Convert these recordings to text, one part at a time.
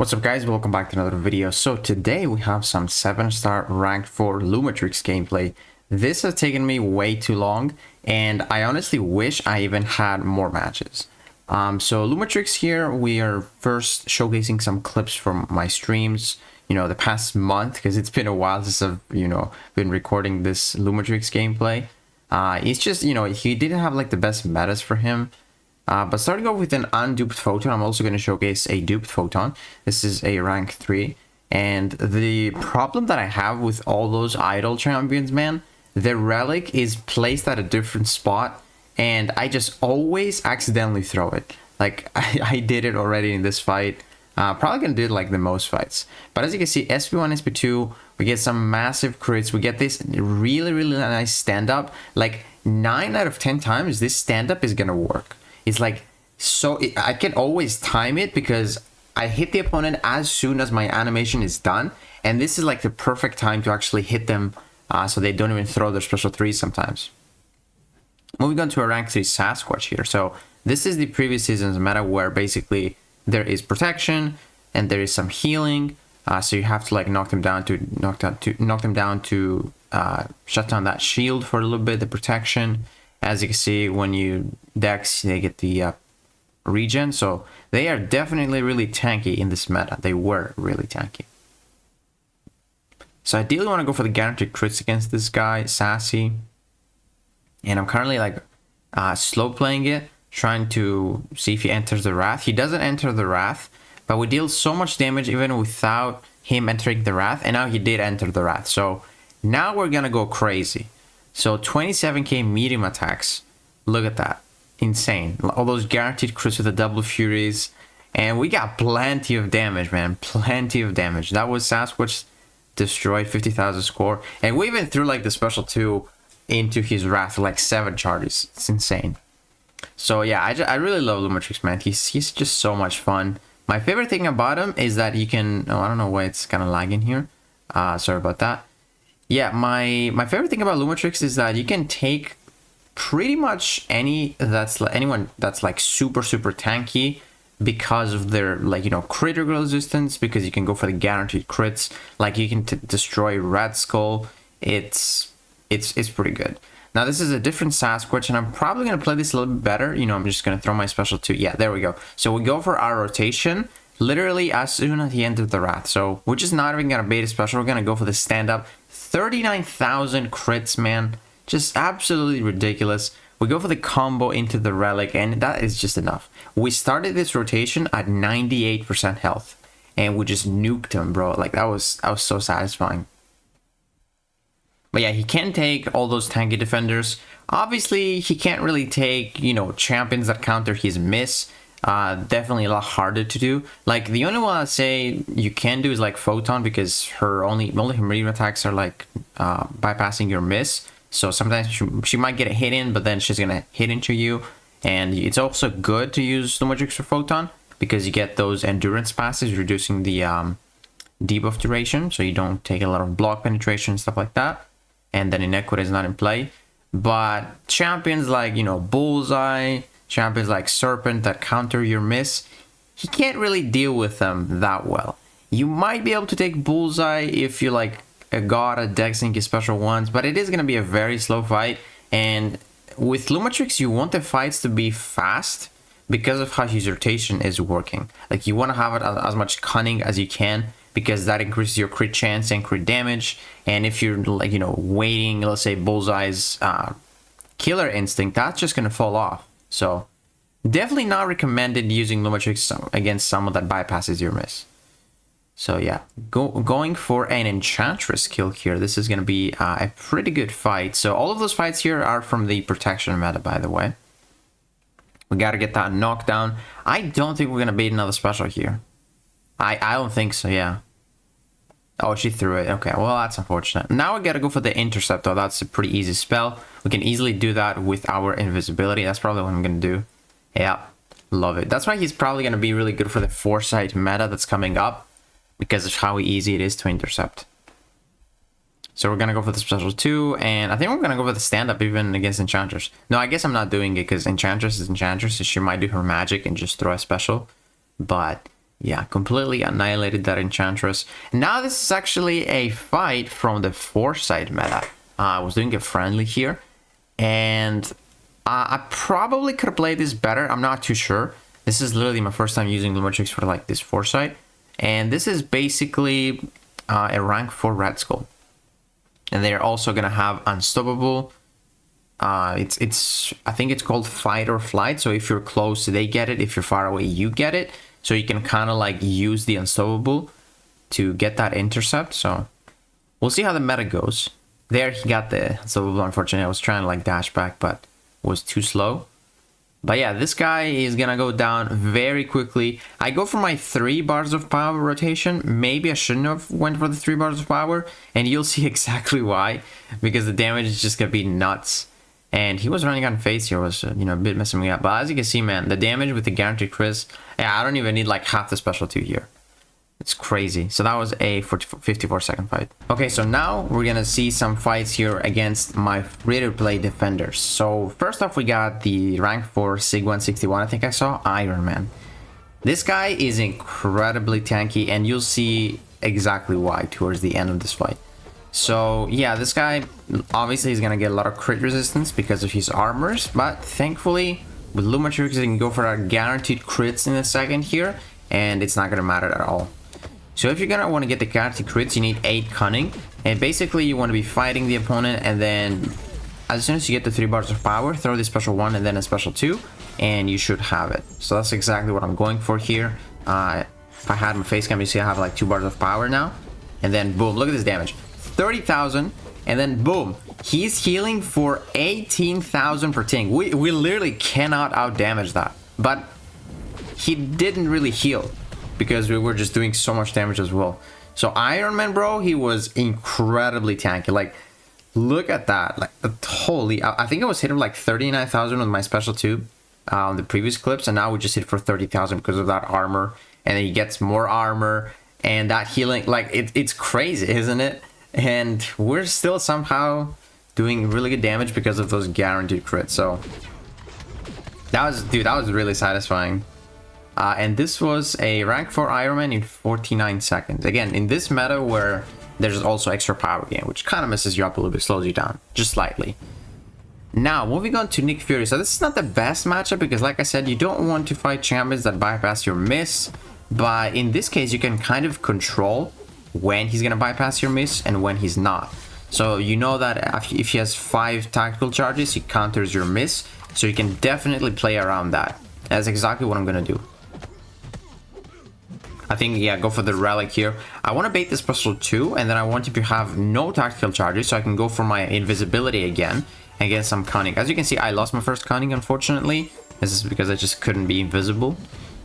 What's up guys, welcome back to another video. So today we have some 7-star ranked 4 Lumatrix gameplay. This has taken me way too long and I honestly wish I even had more matches. So Lumatrix here, we are first showcasing some clips from my streams, the past month, because it's been a while since I've, been recording this Lumatrix gameplay. It's just, he didn't have like the best metas for him. But starting off with an unduped Photon, I'm also going to showcase a duped Photon. This is a rank 3. And the problem that I have with all those idol champions, man, the relic is placed at a different spot. And I just always accidentally throw it. Like, I did it already in this fight. Probably going to do it like the most fights. But as you can see, SP1, SP2, we get some massive crits. We get this really, really nice stand-up. Like, 9 out of 10 times, this stand-up is going to work. It's like, I can always time it because I hit the opponent as soon as my animation is done. And this is like the perfect time to actually hit them so they don't even throw their special 3s sometimes. Moving on to a rank 3 Sasquatch here. So this is the previous season's meta where basically there is protection and there is some healing. So you have to like knock them down to shut down that shield for a little bit, the protection. As you can see, when you dex, they get the regen. So they are definitely really tanky in this meta. They were really tanky. So ideally, want to go for the guaranteed crits against this guy, Sassy. And I'm currently like slow playing it, trying to see if he enters the Wrath. He doesn't enter the Wrath, but we deal so much damage even without him entering the Wrath. And now he did enter the Wrath. So now we're going to go crazy. So 27k medium attacks. Look at that. Insane. All those guaranteed crits with the double furies. And we got plenty of damage, man. Plenty of damage. That was Sasquatch destroyed, 50,000 score. And we even threw like the special 2 into his Wrath, like 7 charges. It's insane. So yeah, I really love Lumatrix, man. He's just so much fun. My favorite thing about him is that you can... Oh, I don't know why it's kind of lagging here. Sorry about that. Yeah, my favorite thing about Lumatrix is that you can take pretty much anyone that's like super tanky because of their critical resistance, because you can go for the guaranteed crits. Like you can destroy Red Skull. It's pretty good. Now this is a different Sasquatch and I'm probably going to play this a little bit better. I'm just going to throw my special 2. Yeah, there we go. So we go for our rotation literally as soon as he enters the Wrath. So we're just not even going to bait a special. We're going to go for the stand-up. 39,000 crits, man. Just absolutely ridiculous. We go for the combo into the relic and that is just enough. We started this rotation at 98% health and we just nuked him, bro. Like that was so satisfying. But yeah, he can take all those tanky defenders. Obviously, he can't really take, champions that counter his miss. Definitely a lot harder to do. Like the only one I'd say you can do is like Photon, because her only her medium attacks are like bypassing your miss. So sometimes she might get a hit in, but then she's gonna hit into you. And it's also good to use Lumatrix for Photon because you get those endurance passes, reducing the debuff duration, so you don't take a lot of block penetration and stuff like that. And then Inequity is not in play. But champions like Bullseye, champions like Serpent that counter your miss, he can't really deal with them that well. You might be able to take Bullseye if you like a god at dexing his special ones, but it is going to be a very slow fight. And with Lumatrix, you want the fights to be fast because of how his rotation is working. Like you want to have it as much cunning as you can, because that increases your crit chance and crit damage. And if you're like waiting, let's say Bullseye's killer instinct, that's just going to fall off. So definitely not recommended using Lumatrix against someone that bypasses your miss. So yeah, going for an Enchantress kill here. This is going to be a pretty good fight. So all of those fights here are from the protection meta, by the way. We got to get that knockdown. I don't think we're going to bait another special here. I don't think so, yeah. Oh, she threw it. Okay, well, that's unfortunate. Now we got to go for the intercept, though. That's a pretty easy spell. We can easily do that with our invisibility. That's probably what I'm going to do. Yeah, love it. That's why he's probably going to be really good for the Foresight meta that's coming up, because of how easy it is to intercept. So we're going to go for the special 2, and I think we're going to go for the stand-up even against Enchantress. No, I guess I'm not doing it because Enchantress is Enchantress, so she might do her magic and just throw a special. But Yeah, completely annihilated that Enchantress. Now this is actually a fight from the Foresight meta. I was doing a friendly here, and I probably could have played this better. I'm not too sure. This is literally my first time using Lumatrix for like this Foresight, and this is basically a rank 4 Red Skull, and they're also gonna have Unstoppable. I think it's called Fight or Flight. So if you're close, they get it. If you're far away, you get it. So you can kind of like use the Unstoppable to get that intercept. So we'll see how the meta goes. There he got the Unstoppable. Unfortunately, I was trying to like dash back, but was too slow. But yeah, this guy is gonna go down very quickly. I go for my 3 bars of power rotation. Maybe I shouldn't have went for the 3 bars of power, and you'll see exactly why, because the damage is just gonna be nuts. And he was running on face here, was a bit messing me up. But as you can see, man, the damage with the guaranteed crits, yeah, I don't even need like half the special 2 here. It's crazy. So that was a 54-second fight. Okay, so now we're gonna see some fights here against my free-to-play defenders. So first off, we got the rank 4 Sig-161, I think I saw, Iron Man. This guy is incredibly tanky, and you'll see exactly why towards the end of this fight. So yeah, this guy obviously is gonna get a lot of crit resistance because of his armors, but thankfully with Lumatrix you can go for our guaranteed crits in a second here, and it's not gonna matter at all. So if you're gonna want to get the guaranteed crits, you need 8 cunning, and basically you want to be fighting the opponent, and then as soon as you get the 3 bars of power, throw the special 1 and then a special 2, and you should have it. So that's exactly what I'm going for here. If I had my face cam, you see I have like 2 bars of power now, and then boom, look at this damage. 30,000, and then boom, he's healing for 18,000 per ting. We literally cannot out damage that, but he didn't really heal because we were just doing so much damage as well. So Iron Man, bro, he was incredibly tanky. Like, look at that. Like, holy, I think I was hitting like 39,000 with my special 2 on the previous clips, and now we just hit for 30,000 because of that armor, and then he gets more armor and that healing. Like, it's crazy, isn't it? And we're still somehow doing really good damage because of those guaranteed crits. So that was really satisfying. And this was a rank 4 Iron Man in 49 seconds. Again, in this meta where there's also extra power gain, which kind of messes you up a little bit, slows you down just slightly. Now, moving on to Nick Fury. So this is not the best matchup because, like I said, you don't want to fight champions that bypass your miss. But in this case, you can kind of control when he's gonna bypass your miss and when he's not. So you know that if he has 5 tactical charges, he counters your miss. So you can definitely play around that. That's exactly what I'm gonna do. I think, yeah, go for the relic here. I want to bait the special 2, and then I want him to have no tactical charges, so I can go for my invisibility again and get some cunning. As you can see, I lost my first cunning, unfortunately. This is because I just couldn't be invisible.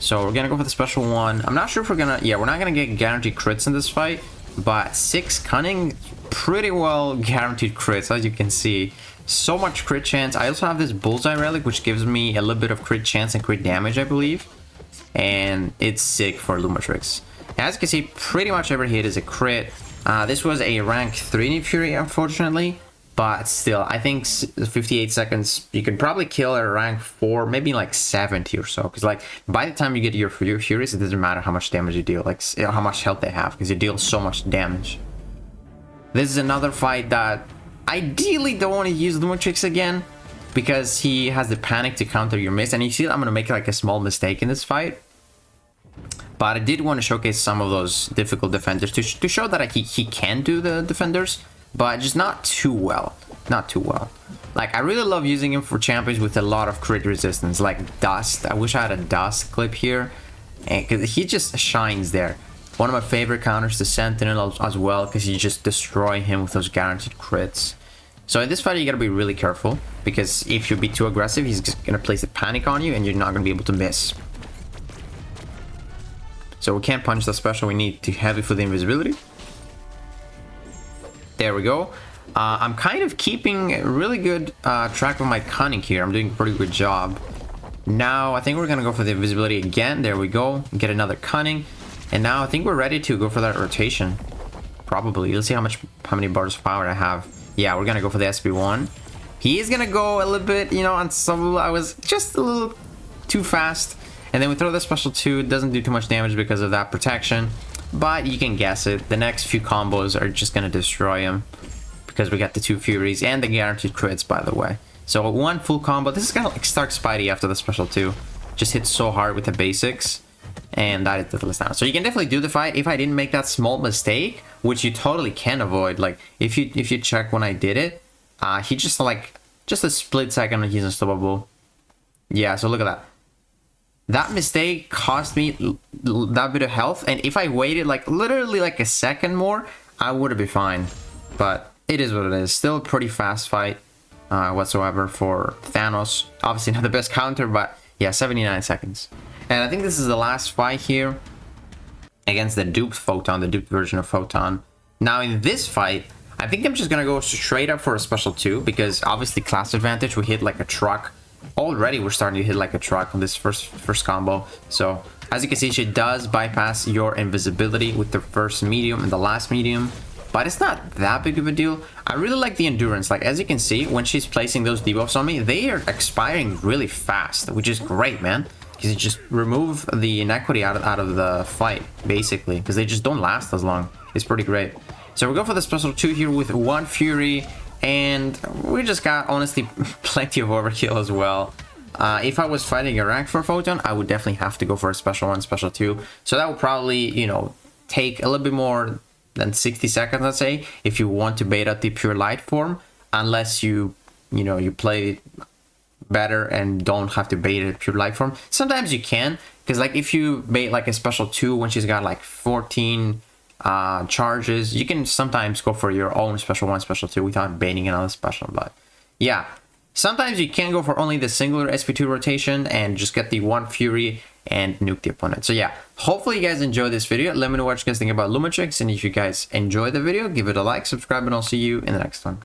So we're gonna go for the special 1. I'm not sure if we're gonna, yeah, we're not gonna get guaranteed crits in this fight, but 6 cunning, pretty well guaranteed crits, as you can see. So much crit chance. I also have this bullseye relic, which gives me a little bit of crit chance and crit damage, I believe. And it's sick for Lumatrix. As you can see, pretty much every hit is a crit. This was a rank 3 Nick Fury, unfortunately, but still, I think 58 seconds, you can probably kill a rank 4, maybe like 70 or so, because like by the time you get your Furies, it doesn't matter how much damage you deal, like how much health they have, because you deal so much damage. This is another fight that ideally don't want to use Lumatrix again, because he has the panic to counter your miss, and you see I'm gonna make like a small mistake in this fight. But I did want to showcase some of those difficult defenders to show that he can do the defenders, but just not too well. Not too well. Like, I really love using him for champions with a lot of crit resistance, like Dust. I wish I had a Dust clip here, because he just shines there. One of my favorite counters to Sentinel as well, because you just destroy him with those guaranteed crits. So in this fight, you gotta be really careful, because if you be too aggressive, he's just gonna place a panic on you, and you're not gonna be able to miss. So we can't punch the special, we need to heavy for the invisibility. There we go. I'm kind of keeping a really good track of my cunning here. I'm doing a pretty good job. Now, I think we're gonna go for the invisibility again. There we go. Get another cunning. And now I think we're ready to go for that rotation. Probably. Let's see how many bars of power I have. Yeah, we're gonna go for the SB1. He is gonna go a little bit, you know, unstoppable. I was just a little too fast. And And then we throw the special 2. It doesn't do too much damage because of that protection, but you can guess it. The next few combos are just gonna destroy him because we got the 2 Furies and the guaranteed crits, by the way. So 1 full combo. This is kind of like Stark Spidey after the special 2. Just hit so hard with the basics, and that is the list down. So you can definitely do the fight if I didn't make that small mistake, which you totally can avoid. Like if you check when I did it, he just a split second he's unstoppable. Yeah, so look at that. That mistake cost me that bit of health, and if I waited like literally like a second more, I would have been fine. But it is what it is. Still a pretty fast fight whatsoever for Thanos. Obviously not the best counter, but yeah, 79 seconds. And I think this is the last fight here against the duped Photon, the duped version of Photon. Now in this fight, I think I'm just gonna go straight up for a special 2 because obviously class advantage, we hit like a truck. Already we're starting to hit like a truck on this first combo. So as you can see, she does bypass your invisibility with the first medium and the last medium, but it's not that big of a deal. I really like the endurance. Like as you can see, when she's placing those debuffs on me, they are expiring really fast, which is great, man. Because you just remove the inequity out of the fight, basically, because they just don't last as long. It's pretty great. So we go for the special 2 here with 1 Fury, and we just got, honestly, plenty of overkill as well. If I was fighting a rank for Photon, I would definitely have to go for a special 1, special 2. So that would probably, you know, take a little bit more than 60 seconds, let's say, if you want to bait out the pure light form, unless you play better and don't have to bait a pure light form. Sometimes you can, because like if you bait like a special 2 when she's got like 14 charges, you can sometimes go for your own special 1, special 2 without baiting another special. But yeah, sometimes you can go for only the singular SP2 rotation and just get the 1 Fury and nuke the opponent. So yeah, hopefully you guys enjoyed this video. Let me know what you guys think about Lumatrix, and if you guys enjoyed the video, give it a like, subscribe, and I'll see you in the next one.